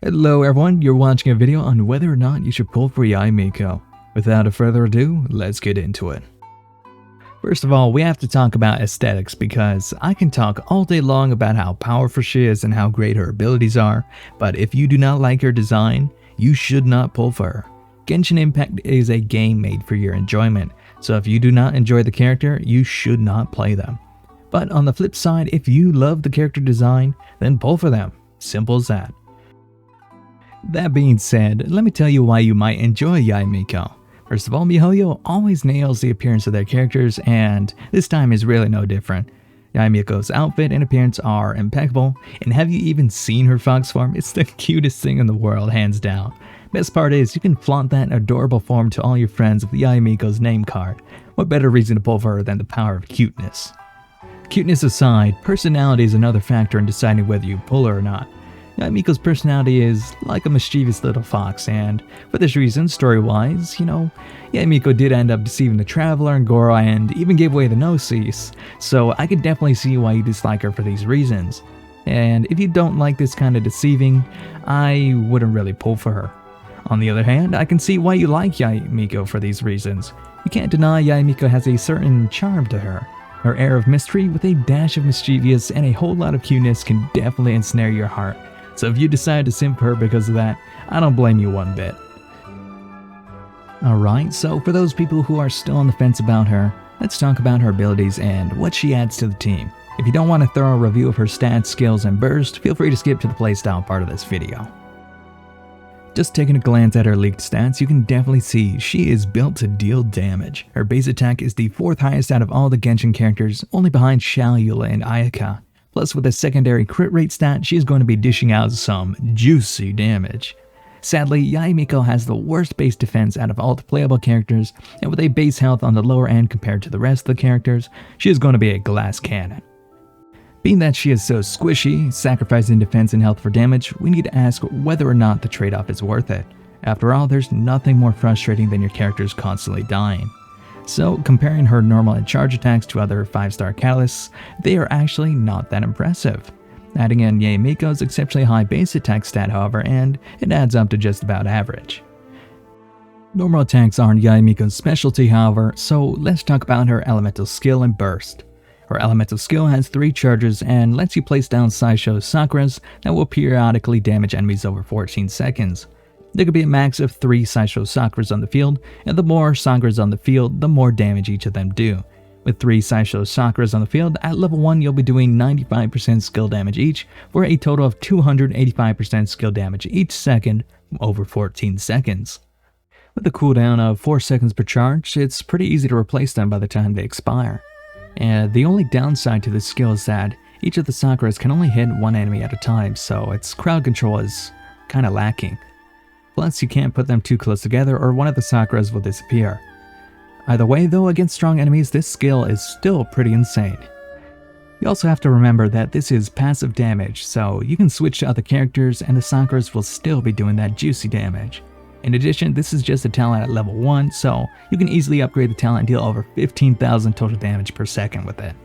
Hello everyone, you're watching a video on whether or not you should pull for Yae Miko. Without further ado, let's get into it. First of all, we have to talk about aesthetics because I can talk all day long about how powerful she is and how great her abilities are, but if you do not like her design, you should not pull for her. Genshin Impact is a game made for your enjoyment, so if you do not enjoy the character, you should not play them. But on the flip side, if you love the character design, then pull for them. Simple as that. That being said, let me tell you why you might enjoy Yae Miko. First of all, MiHoYo always nails the appearance of their characters, and this time is really no different. Yae Miko's outfit and appearance are impeccable, and have you even seen her fox form? It's the cutest thing in the world, hands down. Best part is, you can flaunt that adorable form to all your friends with Yae Miko's name card. What better reason to pull for her than the power of cuteness? Cuteness aside, personality is another factor in deciding whether you pull her or not. Yae Miko's personality is like a mischievous little fox, and for this reason, story-wise, Yae Miko did end up deceiving the Traveler and Goro and even gave away the Gnosis, so I could definitely see why you dislike her for these reasons. And if you don't like this kind of deceiving, I wouldn't really pull for her. On the other hand, I can see why you like Yae Miko for these reasons. You can't deny Yae Miko has a certain charm to her. Her air of mystery with a dash of mischievous and a whole lot of cuteness can definitely ensnare your heart. So if you decide to simp her because of that, I don't blame you one bit. Alright, so for those people who are still on the fence about her, let's talk about her abilities and what she adds to the team. If you don't want a thorough review of her stats, skills, and burst, feel free to skip to the playstyle part of this video. Just taking a glance at her leaked stats, you can definitely see she is built to deal damage. Her base attack is the 4th highest out of all the Genshin characters, only behind Xiaoyula and Ayaka. Plus, with a secondary crit rate stat, she is going to be dishing out some juicy damage. Sadly, Yae Miko has the worst base defense out of all the playable characters, and with a base health on the lower end compared to the rest of the characters, she is going to be a glass cannon. Being that she is so squishy, sacrificing defense and health for damage, we need to ask whether or not the trade-off is worth it. After all, there's nothing more frustrating than your characters constantly dying. So, comparing her normal and charge attacks to other 5-star catalysts, they are actually not that impressive. Adding in Yae Miko's exceptionally high base attack stat, however, and it adds up to just about average. Normal attacks aren't Yae Miko's specialty, however, so let's talk about her elemental skill and burst. Her elemental skill has 3 charges and lets you place down Sideshow Sakuras that will periodically damage enemies over 14 seconds. There could be a max of 3 Sideshow Sakuras on the field, and the more Sakuras on the field, the more damage each of them do. With 3 Sideshow Sakuras on the field, at level 1 you'll be doing 95% skill damage each, for a total of 285% skill damage each second over 14 seconds. With a cooldown of 4 seconds per charge, it's pretty easy to replace them by the time they expire. And the only downside to this skill is that each of the Sakuras can only hit one enemy at a time, so its crowd control is kinda lacking. Plus, you can't put them too close together or one of the Sakuras will disappear. Either way though, against strong enemies, this skill is still pretty insane. You also have to remember that this is passive damage, so you can switch to other characters and the Sakuras will still be doing that juicy damage. In addition, this is just a talent at level 1, so you can easily upgrade the talent and deal over 15,000 total damage per second with it.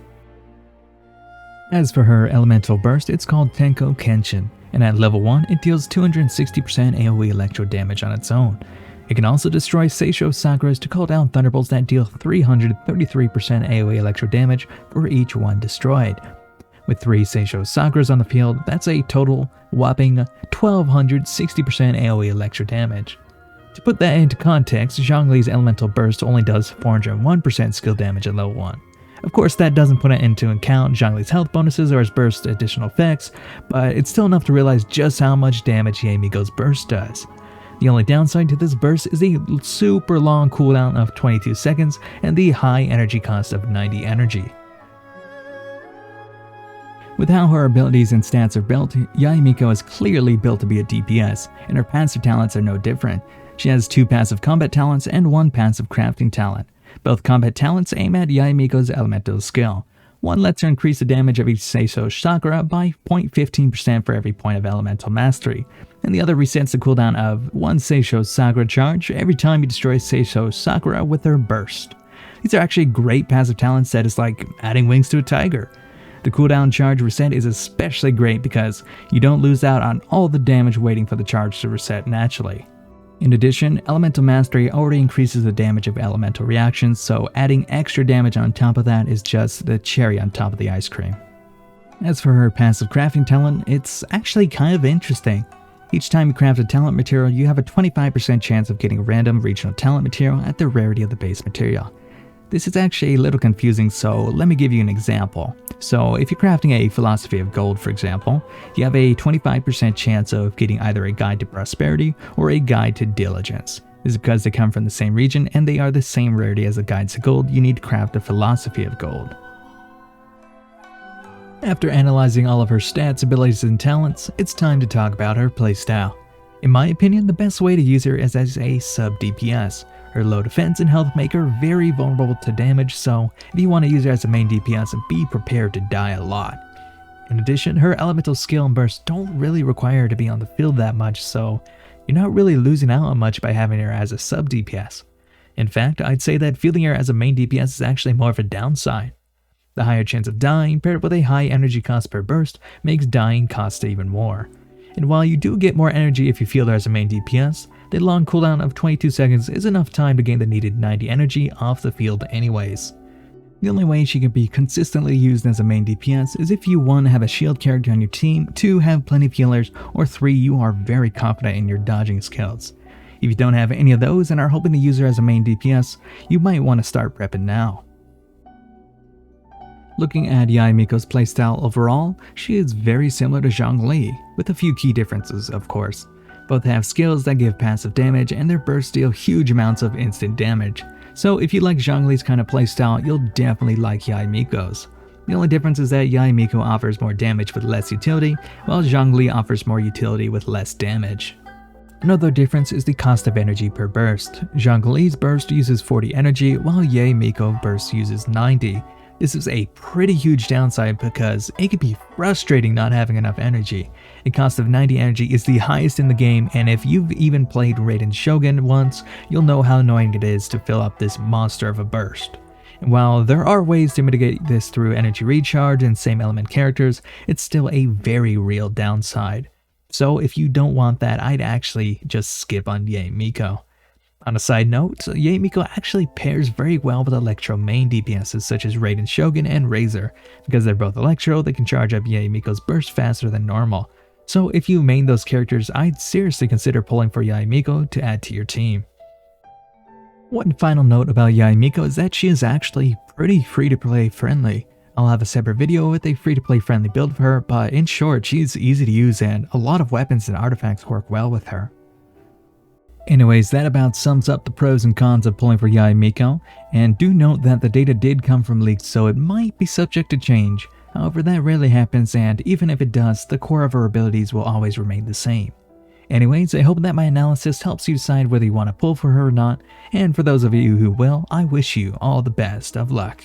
As for her elemental burst, it's called Tenko Kenshin, and at level 1 it deals 260% AoE electro damage on its own. It can also destroy Seisho Sakuras to call down thunderbolts that deal 333% AoE electro damage for each one destroyed. With 3 Seisho Sakuras on the field, that's a total whopping 1260% AoE electro damage. To put that into context, Zhongli's elemental burst only does 401% skill damage at level 1. Of course, that doesn't put into account Zhongli's health bonuses or his burst's additional effects, but it's still enough to realize just how much damage Yae Miko's burst does. The only downside to this burst is a super long cooldown of 22 seconds and the high energy cost of 90 energy. With how her abilities and stats are built, Yae Miko is clearly built to be a DPS, and her passive talents are no different. She has 2 passive combat talents and 1 passive crafting talent. Both combat talents aim at Yae Miko's elemental skill. One lets her increase the damage of each Seisho Sakura by 0.15% for every point of elemental mastery, and the other resets the cooldown of 1 Seisho Sakura charge every time you destroy Seisho Sakura with her burst. These are actually great passive talents that is like adding wings to a tiger. The cooldown charge reset is especially great because you don't lose out on all the damage waiting for the charge to reset naturally. In addition, Elemental Mastery already increases the damage of elemental reactions, so adding extra damage on top of that is just the cherry on top of the ice cream. As for her passive crafting talent, it's actually kind of interesting. Each time you craft a talent material, you have a 25% chance of getting a random regional talent material at the rarity of the base material. This is actually a little confusing, so let me give you an example. So if you're crafting a Philosophy of Gold, for example, you have a 25% chance of getting either a Guide to Prosperity or a Guide to Diligence. This is because they come from the same region and they are the same rarity as the Guides to Gold. You need to craft a Philosophy of Gold. After analyzing all of her stats, abilities, and talents, it's time to talk about her playstyle. In my opinion, the best way to use her is as a sub-DPS. Her low defense and health make her very vulnerable to damage, so if you want to use her as a main DPS, be prepared to die a lot. In addition, her elemental skill and burst don't really require her to be on the field that much, so you're not really losing out on much by having her as a sub-DPS. In fact, I'd say that fielding her as a main DPS is actually more of a downside. The higher chance of dying paired with a high energy cost per burst makes dying cost even more. And while you do get more energy if you field her as a main DPS, the long cooldown of 22 seconds is enough time to gain the needed 90 energy off the field anyways. The only way she can be consistently used as a main DPS is if you 1. Have a shield character on your team, 2. Have plenty of healers, or 3. You are very confident in your dodging skills. If you don't have any of those and are hoping to use her as a main DPS, you might want to start prepping now. Looking at Yae Miko's playstyle overall, she is very similar to Zhongli, with a few key differences of course. Both have skills that give passive damage and their bursts deal huge amounts of instant damage. So if you like Zhongli's kind of playstyle, you'll definitely like Yae Miko's. The only difference is that Yae Miko offers more damage with less utility, while Zhongli offers more utility with less damage. Another difference is the cost of energy per burst. Zhongli's burst uses 40 energy, while Yae Miko burst uses 90. This is a pretty huge downside because it can be frustrating not having enough energy. A cost of 90 energy is the highest in the game, and if you've even played Raiden Shogun once, you'll know how annoying it is to fill up this monster of a burst. And while there are ways to mitigate this through energy recharge and same element characters, it's still a very real downside. So if you don't want that, I'd actually just skip on Yae Miko. On a side note, Yae Miko actually pairs very well with Electro main DPSs such as Raiden Shogun and Razor. Because they're both Electro, they can charge up Yae Miko's burst faster than normal. So if you main those characters, I'd seriously consider pulling for Yae Miko to add to your team. One final note about Yae Miko is that she is actually pretty free-to-play friendly. I'll have a separate video with a free-to-play friendly build for her, but in short, she's easy to use and a lot of weapons and artifacts work well with her. Anyways, that about sums up the pros and cons of pulling for Yae Miko, and do note that the data did come from leaks, so it might be subject to change. However, that rarely happens, and even if it does, the core of her abilities will always remain the same. Anyways, I hope that my analysis helps you decide whether you want to pull for her or not, and for those of you who will, I wish you all the best of luck.